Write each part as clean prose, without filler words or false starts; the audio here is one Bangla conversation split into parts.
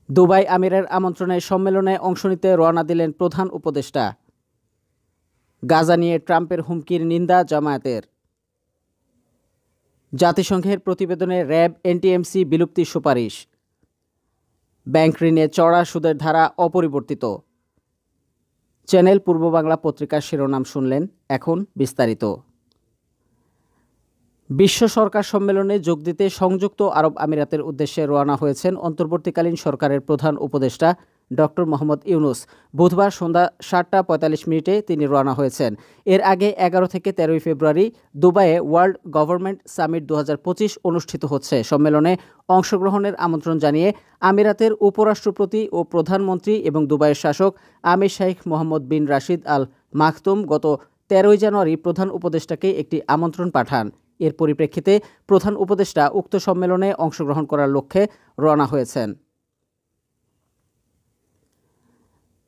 দুবাই আমিরের আমন্ত্রণে সম্মেলনে অংশ নিতে রওনা দিলেন প্রধান উপদেষ্টা। গাজা নিয়ে ট্রাম্পের হুমকির নিন্দা জামায়াতের। জাতিসংঘের প্রতিবেদনে র্যাব এনটিএমসি বিলুপ্তির সুপারিশ। ব্যাংক ঋণে চড়া সুদের ধারা অপরিবর্তিত। চ্যানেল পূর্ব বাংলা পত্রিকার শিরোনাম শুনলেন, এখন বিস্তারিত। বিশ্ব সরকার সম্মেলনে যোগ দিতে সংযুক্ত আরব আমিরাতের উদ্দেশ্যে রওনা হয়েছেন অন্তর্বর্তীকালীন সরকারের প্রধান উপদেষ্টা ডক্টর মোহাম্মদ ইউনুস। বুধবার সন্ধ্যা ৭টা ৪৫ তিনি রওনা হয়েছেন। এর আগে ১১ থেকে ১৩ ফেব্রুয়ারি দুবাইয়ে ওয়ার্ল্ড গভর্নমেন্ট সামিট ২০২৫ অনুষ্ঠিত হচ্ছে। সম্মেলনে অংশগ্রহণের আমন্ত্রণ জানিয়ে আমিরাতের উপরাষ্ট্রপতি ও প্রধানমন্ত্রী এবং দুবাইয়ের শাসক আমির শাইখ মোহাম্মদ বিন রাশিদ আল মাকতুম গত ১৩ জানুয়ারি প্রধান উপদেষ্টাকে একটি আমন্ত্রণ পাঠান। এর পরিপ্রেক্ষিতে প্রধান উপদেষ্টা উক্ত সম্মেলনে অংশগ্রহণ করার লক্ষ্যে রওনা হয়েছেন।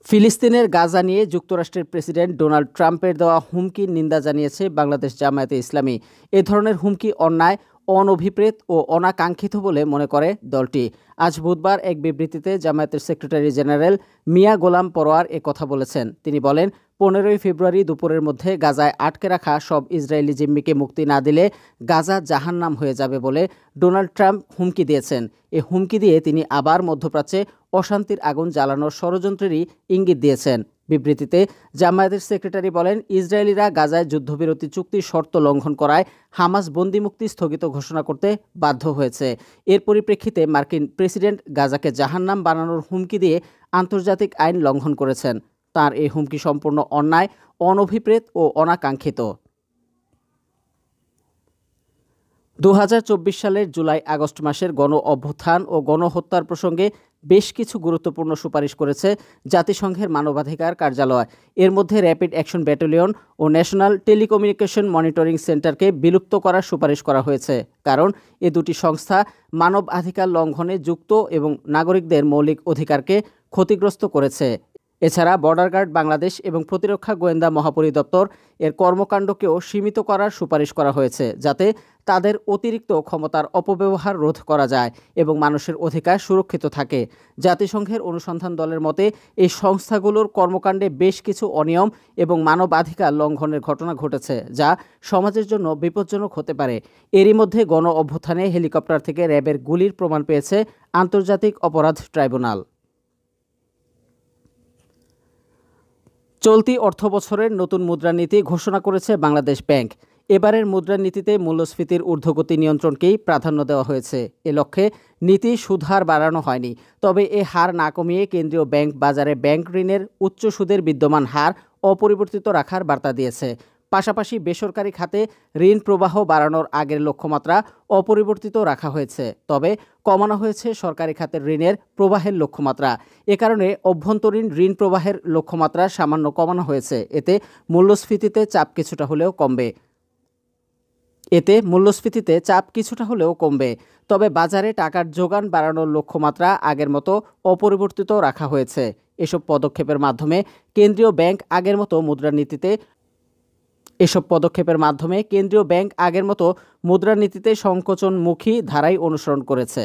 ফিলিস্তিনের গাজা নিয়ে যুক্তরাষ্ট্রের প্রেসিডেন্ট ডোনাল্ড ট্রাম্পের দেওয়া হুমকির নিন্দা জানিয়েছে বাংলাদেশ জামায়াতে ইসলামী। এ ধরনের হুমকি অন্যায়, অনভিপ্রেত ও অনাকাঙ্ক্ষিত বলে মনে করে দলটি। আজ বুধবার এক বিবৃতিতে জামায়াতের সেক্রেটারি জেনারেল মিয়া গোলাম পরোয়ার কথা বলেছেন। তিনি বলেন, ১৫ ফেব্রুয়ারি দুপুরের মধ্যে গাজায় আটকে রাখা সব ইসরায়েলি জিম্মিকে মুক্তি না দিলে গাজা জাহান্নাম হয়ে যাবে বলে ডোনাল্ড ট্রাম্প হুমকি দিয়েছেন। এ হুমকি দিয়ে তিনি আবার মধ্যপ্রাচ্যে অশান্তির আগুন জ্বালানোর ষড়যন্ত্রেরই ইঙ্গিত দিয়েছেন। বিবৃতিতে জামায়াতের সেক্রেটারি বলেন, ইসরায়েলিরা গাজায় যুদ্ধবিরতি চুক্তির শর্ত লঙ্ঘন করায় হামাস বন্দিমুক্তি স্থগিত ঘোষণা করতে বাধ্য হয়েছে। এর পরিপ্রেক্ষিতে মার্কিন প্রেসিডেন্ট গাজাকে জাহান্নাম বানানোর হুমকি দিয়ে আন্তর্জাতিক আইন লঙ্ঘন করেছেন। তার এই হুমকি সম্পূর্ণ অন্যায়, অনভিপ্রেত ও অনাকাঙ্ক্ষিত। ২০২৪ সালের জুলাই-আগস্ট মাসের গণ অভ্যুত্থান ও গণহত্যার প্রসঙ্গে বেশ কিছু গুরুত্বপূর্ণ সুপারিশ করেছে জাতিসংঘের মানবাধিকার কার্যালয়। এর মধ্যে র্যাপিড অ্যাকশন ব্যাটালিয়ন ও ন্যাশনাল টেলিকমিউনিকেশন মনিটরিং সেন্টারকে বিলুপ্ত করার সুপারিশ করা হয়েছে, কারণ এ দুটি সংস্থা মানবাধিকার লঙ্ঘনে যুক্ত এবং নাগরিকদের মৌলিক অধিকারকে ক্ষতিগ্রস্ত করেছে। এছাড়া বর্ডার গার্ড বাংলাদেশ এবং প্রতিরক্ষা গোয়েন্দা মহাপরিদপ্তর এর কর্মকাণ্ডকেও সীমিত করার সুপারিশ করা হয়েছে, যাতে তাদের অতিরিক্ত ক্ষমতার অপব্যবহার রোধ করা যায় এবং মানুষের অধিকার সুরক্ষিত থাকে। জাতিসংঘের অনুসন্ধান দলের মতে এই সংস্থাগুলোর কর্মকাণ্ডে বেশ কিছু অনিয়ম এবং মানবাধিকার লঙ্ঘনের ঘটনা ঘটেছে, যা সমাজের জন্য বিপজ্জনক হতে পারে। এরই মধ্যে গণ অভ্যুত্থানে হেলিকপ্টার থেকে র্যাবের গুলির প্রমাণ পেয়েছে আন্তর্জাতিক অপরাধ ট্রাইব্যুনাল। চলতি অর্থবছরের নতুন মুদ্রানীতি ঘোষণা করেছে বাংলাদেশ ব্যাংক। এবারের মুদ্রানীতিতে মূল্যস্ফীতির ঊর্ধ্বগতি নিয়ন্ত্রণকেই প্রাধান্য দেওয়া হয়েছে। এ লক্ষ্যে নীতি সুদহার বাড়ানো হয়নি, তবে এ হার না কমিয়ে কেন্দ্রীয় ব্যাংক বাজারে ব্যাংক ঋণের উচ্চ সুদের বিদ্যমান হার অপরিবর্তিত রাখার বার্তা দিয়েছে। পাশাপাশি বেসরকারি খাতে ঋণ প্রবাহ বাড়ানোর আগের লক্ষ্যমাত্রা অপরিবর্তিত রাখা হয়েছে, তবে কমানো হয়েছে সরকারি খাতের ঋণের প্রবাহের লক্ষ্যমাত্রা। এ কারণে অভ্যন্তরীণ ঋণ প্রবাহের লক্ষ্যমাত্রা সামান্য কমানো হয়েছে। এতে মূল্যস্ফীতিতে চাপ কিছুটা হলেও কমবে। তবে বাজারে টাকার যোগান বাড়ানোর লক্ষ্যমাত্রা আগের মতো অপরিবর্তিত রাখা হয়েছে। এসব পদক্ষেপের মাধ্যমে কেন্দ্রীয় ব্যাংক আগের মতো মুদ্রানীতিতে সংকোচনমুখী ধারাই অনুসরণ করেছে।